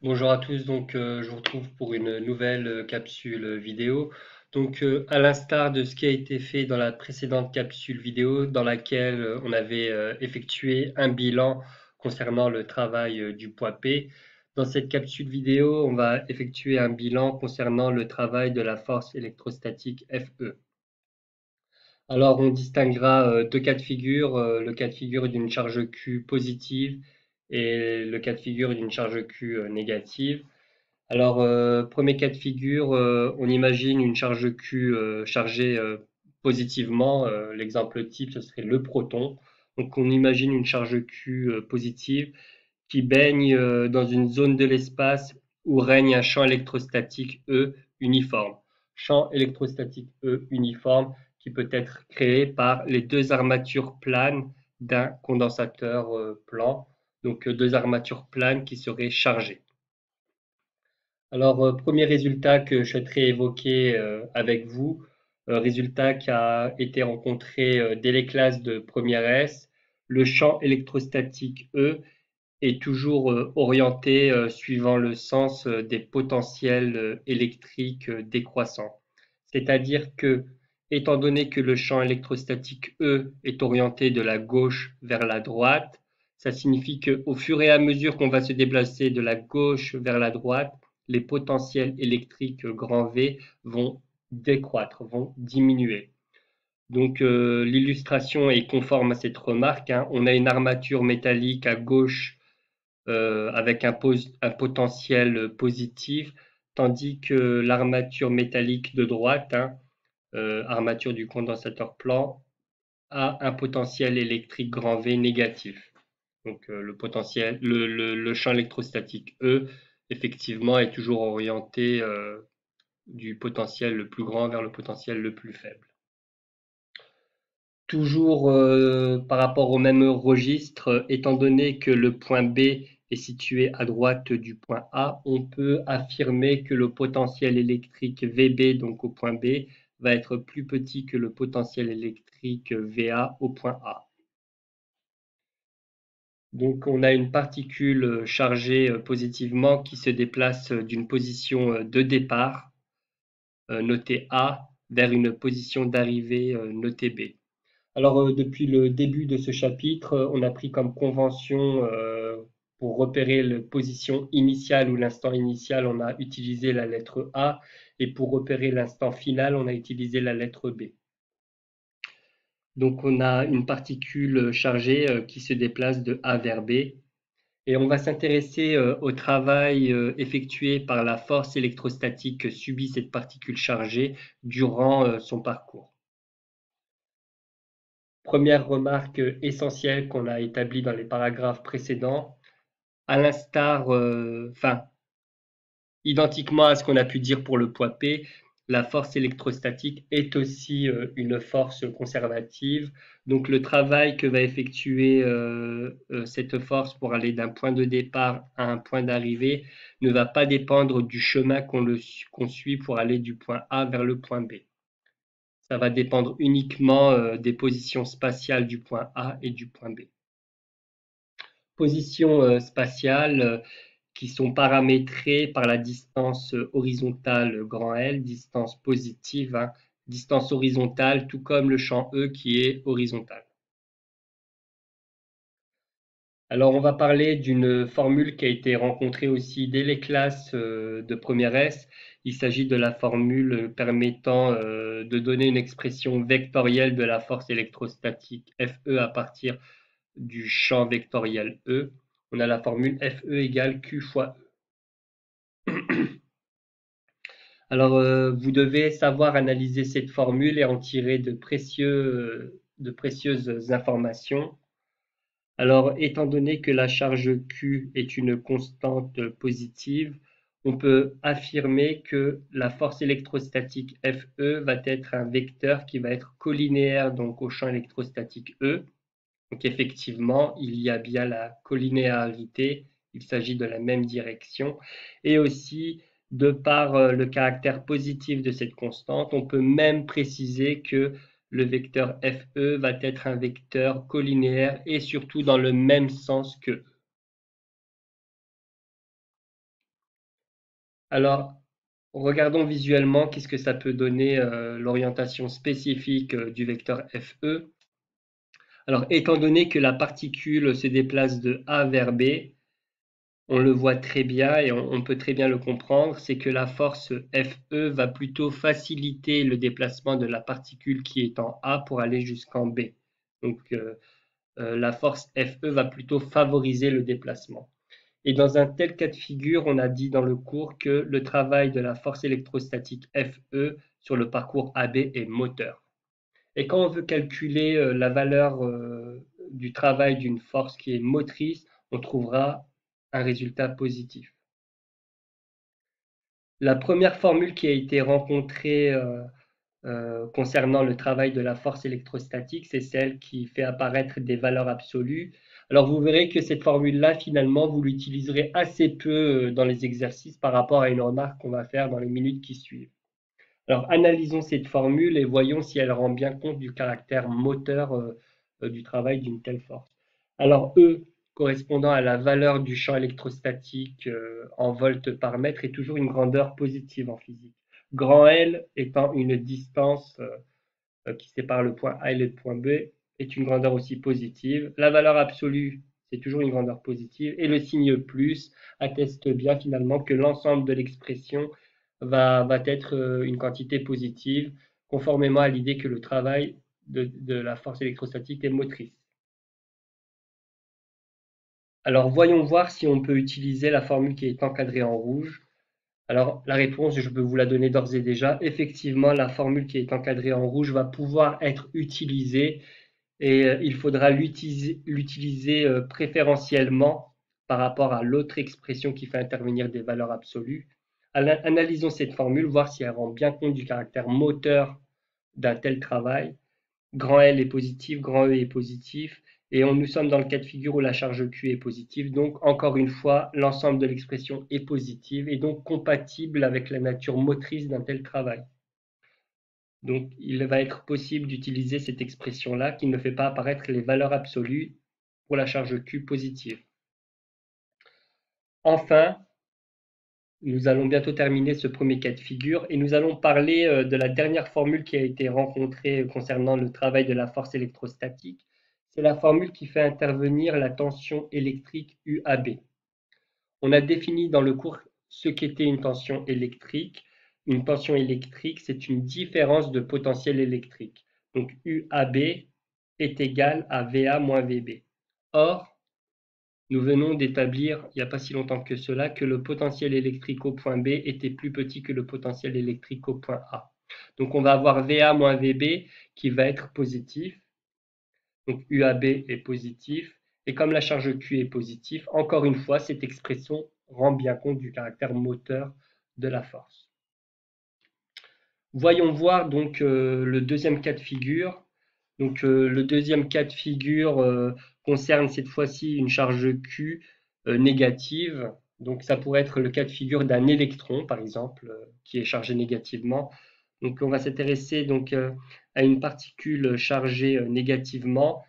Bonjour à tous, je vous retrouve pour une nouvelle capsule vidéo. À l'instar de ce qui a été fait dans la précédente capsule vidéo dans laquelle on avait effectué un bilan concernant le travail du poids P, dans cette capsule vidéo, on va effectuer un bilan concernant le travail de la force électrostatique Fe. Alors, on distinguera deux cas de figure, le cas de figure d'une charge Q positive et le cas de figure d'une charge Q négative. Alors, premier cas de figure, on imagine une charge Q chargée positivement. L'exemple type, ce serait le proton. Donc, on imagine une charge Q positive qui baigne dans une zone de l'espace où règne un champ électrostatique E uniforme. Champ électrostatique E uniforme qui peut être créé par les deux armatures planes d'un condensateur plan. Deux armatures planes qui seraient chargées. Alors, premier résultat que je souhaiterais évoquer avec vous, résultat qui a été rencontré dès les classes de première S, le champ électrostatique E est toujours orienté suivant le sens des potentiels électriques décroissants. C'est-à-dire que, étant donné que le champ électrostatique E est orienté de la gauche vers la droite, ça signifie qu'au fur et à mesure qu'on va se déplacer de la gauche vers la droite, les potentiels électriques grand V vont décroître, vont diminuer. L'illustration est conforme à cette remarque, hein. On a une armature métallique à gauche avec un potentiel positif, tandis que l'armature métallique de droite, hein, armature du condensateur plan, a un potentiel électrique grand V négatif. Le potentiel, le champ électrostatique E, effectivement, est toujours orienté du potentiel le plus grand vers le potentiel le plus faible. Toujours par rapport au même registre, étant donné que le point B est situé à droite du point A, on peut affirmer que le potentiel électrique VB, donc au point B, va être plus petit que le potentiel électrique VA au point A. Donc on a une particule chargée positivement qui se déplace d'une position de départ, notée A, vers une position d'arrivée notée B. Alors, depuis le début de ce chapitre, on a pris comme convention pour repérer la position initiale ou l'instant initial, on a utilisé la lettre A, et pour repérer l'instant final, on a utilisé la lettre B. Donc, on a une particule chargée qui se déplace de A vers B, et on va s'intéresser au travail effectué par la force électrostatique que subit cette particule chargée durant son parcours. Première remarque essentielle qu'on a établie dans les paragraphes précédents, à l'instar, identiquement à ce qu'on a pu dire pour le poids P, la force électrostatique est aussi une force conservative. Donc le travail que va effectuer cette force pour aller d'un point de départ à un point d'arrivée ne va pas dépendre du chemin qu'on suit pour aller du point A vers le point B. Ça va dépendre uniquement des positions spatiales du point A et du point B. Positions spatiales qui sont paramétrées par la distance horizontale grand L, distance positive, hein, distance horizontale, tout comme le champ E qui est horizontal. Alors on va parler d'une formule qui a été rencontrée aussi dès les classes de première S. Il s'agit de la formule permettant de donner une expression vectorielle de la force électrostatique Fe à partir du champ vectoriel E. On a la formule Fe égale Q fois E. Alors, vous devez savoir analyser cette formule et en tirer de précieuses informations. Alors, étant donné que la charge Q est une constante positive, on peut affirmer que la force électrostatique Fe va être un vecteur qui va être collinéaire donc au champ électrostatique E. Donc effectivement, il y a bien la collinéarité, il s'agit de la même direction. Et aussi, de par le caractère positif de cette constante, on peut même préciser que le vecteur Fe va être un vecteur collinéaire et surtout dans le même sens que E. Alors, regardons visuellement qu'est-ce que ça peut donner l'orientation spécifique du vecteur FE. Alors, étant donné que la particule se déplace de A vers B, on le voit très bien et on peut très bien le comprendre, c'est que la force FE va plutôt faciliter le déplacement de la particule qui est en A pour aller jusqu'en B. Donc, la force FE va plutôt favoriser le déplacement. Et dans un tel cas de figure, on a dit dans le cours que le travail de la force électrostatique FE sur le parcours AB est moteur. Et quand on veut calculer la valeur du travail d'une force qui est motrice, on trouvera un résultat positif. La première formule qui a été rencontrée concernant le travail de la force électrostatique, c'est celle qui fait apparaître des valeurs absolues. Alors vous verrez que cette formule-là, finalement, vous l'utiliserez assez peu dans les exercices par rapport à une remarque qu'on va faire dans les minutes qui suivent. Alors analysons cette formule et voyons si elle rend bien compte du caractère moteur du travail d'une telle force. Alors E, correspondant à la valeur du champ électrostatique en volts par mètre, est toujours une grandeur positive en physique. Grand L étant une distance qui sépare le point A et le point B, est une grandeur aussi positive. La valeur absolue, c'est toujours une grandeur positive. Et le signe plus atteste bien finalement que l'ensemble de l'expression va être une quantité positive, conformément à l'idée que le travail de la force électrostatique est motrice. Alors voyons voir si on peut utiliser la formule qui est encadrée en rouge. Alors la réponse, je peux vous la donner d'ores et déjà. Effectivement, la formule qui est encadrée en rouge va pouvoir être utilisée et il faudra l'utiliser préférentiellement par rapport à l'autre expression qui fait intervenir des valeurs absolues. Analysons cette formule, voir si elle rend bien compte du caractère moteur d'un tel travail. Grand L est positif, grand E est positif, et nous sommes dans le cas de figure où la charge Q est positive. Donc, encore une fois, l'ensemble de l'expression est positive et donc compatible avec la nature motrice d'un tel travail. Donc, il va être possible d'utiliser cette expression-là qui ne fait pas apparaître les valeurs absolues pour la charge Q positive. Enfin, nous allons bientôt terminer ce premier cas de figure et nous allons parler de la dernière formule qui a été rencontrée concernant le travail de la force électrostatique. C'est la formule qui fait intervenir la tension électrique UAB. On a défini dans le cours ce qu'était une tension électrique. Une tension électrique, c'est une différence de potentiel électrique. Donc UAB est égal à VA moins VB. Or, nous venons d'établir, il n'y a pas si longtemps que cela, que le potentiel électrique au point B était plus petit que le potentiel électrique au point A. Donc on va avoir VA moins VB qui va être positif. Donc UAB est positif. Et comme la charge Q est positive, encore une fois, cette expression rend bien compte du caractère moteur de la force. Voyons voir donc le deuxième cas de figure. Donc le deuxième cas de figure concerne cette fois-ci une charge Q négative. Donc ça pourrait être le cas de figure d'un électron, par exemple, qui est chargé négativement. Donc on va s'intéresser donc à une particule chargée négativement.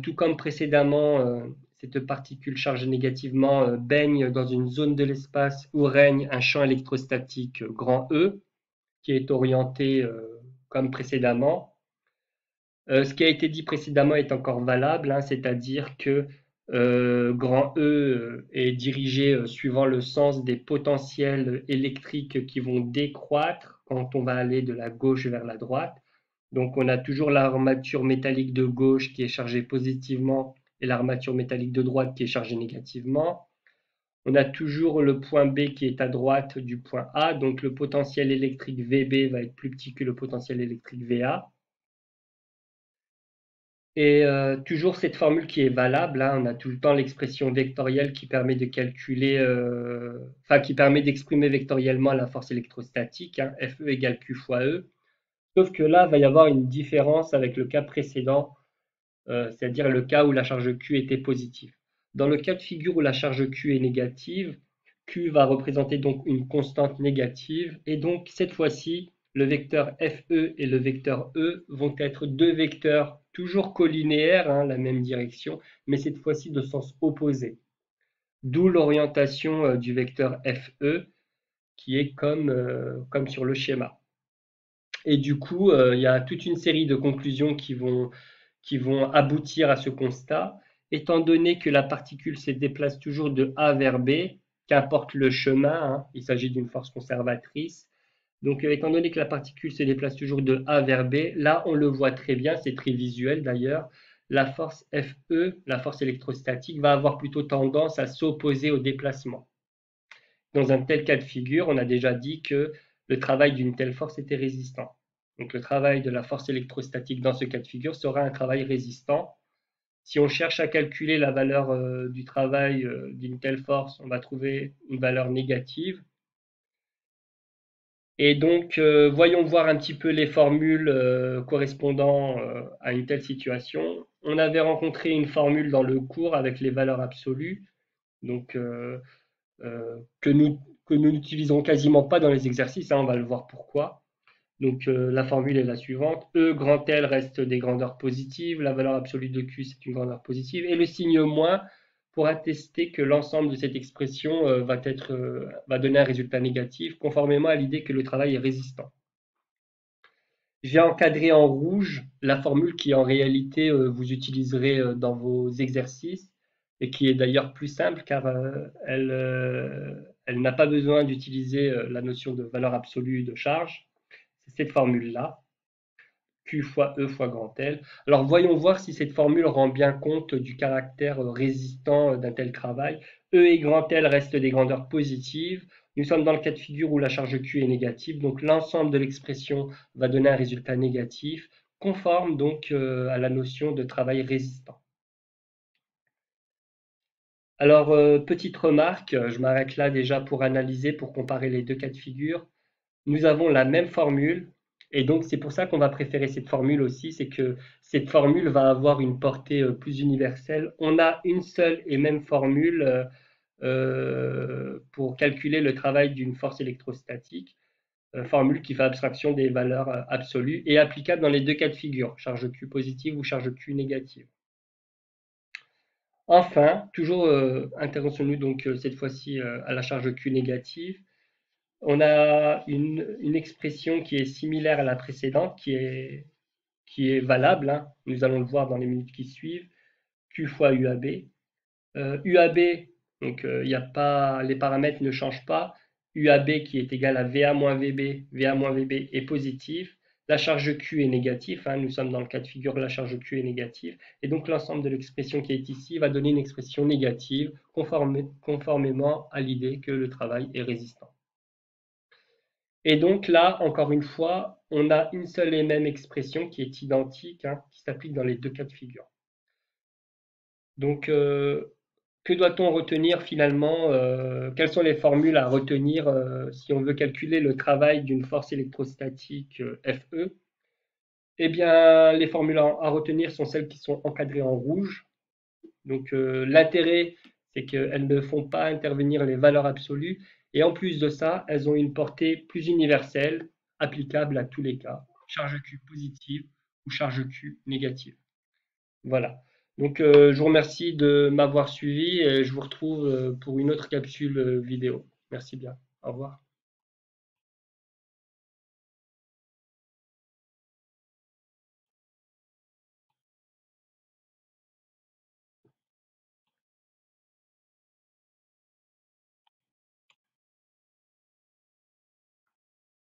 Tout comme précédemment, cette particule chargée négativement baigne dans une zone de l'espace où règne un champ électrostatique grand E, qui est orienté comme précédemment. Ce qui a été dit précédemment est encore valable, hein, c'est-à-dire que grand E est dirigé suivant le sens des potentiels électriques qui vont décroître quand on va aller de la gauche vers la droite. Donc on a toujours l'armature métallique de gauche qui est chargée positivement et l'armature métallique de droite qui est chargée négativement. On a toujours le point B qui est à droite du point A, donc le potentiel électrique VB va être plus petit que le potentiel électrique VA. Et toujours cette formule qui est valable, hein, on a tout le temps l'expression vectorielle qui permet de calculer, qui permet d'exprimer vectoriellement la force électrostatique, hein, Fe égale Q fois E. Sauf que là, il va y avoir une différence avec le cas précédent, c'est-à-dire le cas où la charge Q était positive. Dans le cas de figure où la charge Q est négative, Q va représenter donc une constante négative, et donc cette fois-ci, le vecteur FE et le vecteur E vont être deux vecteurs toujours collinéaires, hein, la même direction, mais cette fois-ci de sens opposé. D'où l'orientation du vecteur FE qui est comme sur le schéma. Et du coup, il y a toute une série de conclusions qui vont aboutir à ce constat. Étant donné que la particule se déplace toujours de A vers B, qu'importe le chemin, hein, il s'agit d'une force conservatrice. Donc, étant donné que la particule se déplace toujours de A vers B, là, on le voit très bien, c'est très visuel d'ailleurs, la force Fe, la force électrostatique, va avoir plutôt tendance à s'opposer au déplacement. Dans un tel cas de figure, on a déjà dit que le travail d'une telle force était résistant. Donc le travail de la force électrostatique dans ce cas de figure sera un travail résistant. Si on cherche à calculer la valeur du travail d'une telle force, on va trouver une valeur négative. Et donc, voyons voir un petit peu les formules correspondant à une telle situation. On avait rencontré une formule dans le cours avec les valeurs absolues, donc que nous n'utilisons quasiment pas dans les exercices, hein, on va le voir pourquoi. Donc la formule est la suivante, E grand L reste des grandeurs positives, la valeur absolue de Q c'est une grandeur positive, et le signe moins pour attester que l'ensemble de cette expression va donner un résultat négatif, conformément à l'idée que le travail est résistant. J'ai encadré en rouge la formule qui en réalité vous utiliserez dans vos exercices et qui est d'ailleurs plus simple car elle n'a pas besoin d'utiliser la notion de valeur absolue de charge. C'est cette formule-là, Q fois E fois grand L. Alors voyons voir si cette formule rend bien compte du caractère résistant d'un tel travail. E et grand L restent des grandeurs positives. Nous sommes dans le cas de figure où la charge Q est négative, donc l'ensemble de l'expression va donner un résultat négatif, conforme donc à la notion de travail résistant. Alors, petite remarque, je m'arrête là déjà pour analyser, pour comparer les deux cas de figure. Nous avons la même formule, et donc c'est pour ça qu'on va préférer cette formule aussi, c'est que cette formule va avoir une portée plus universelle. On a une seule et même formule pour calculer le travail d'une force électrostatique, formule qui fait abstraction des valeurs absolues et applicable dans les deux cas de figure, charge Q positive ou charge Q négative. Enfin, toujours intéressons-nous donc cette fois-ci à la charge Q négative. On a une expression qui est similaire à la précédente, qui est valable, hein. Nous allons le voir dans les minutes qui suivent. Q fois UAB. UAB, donc y a pas, les paramètres ne changent pas. UAB qui est égal à VA moins VB, VA moins VB est positif. La charge Q est négative, hein, nous sommes dans le cas de figure, la charge Q est négative. Et donc l'ensemble de l'expression qui est ici va donner une expression négative conformément à l'idée que le travail est résistant. Et donc là, encore une fois, on a une seule et même expression qui est identique, hein, qui s'applique dans les deux cas de figure. Donc, que doit-on retenir finalement quelles sont les formules à retenir si on veut calculer le travail d'une force électrostatique Fe? Eh bien, les formules à retenir sont celles qui sont encadrées en rouge. Donc, l'intérêt, c'est qu'elles ne font pas intervenir les valeurs absolues. Et en plus de ça, elles ont une portée plus universelle, applicable à tous les cas. Charge Q positive ou charge Q négative. Voilà. Donc, je vous remercie de m'avoir suivi et je vous retrouve pour une autre capsule vidéo. Merci bien. Au revoir.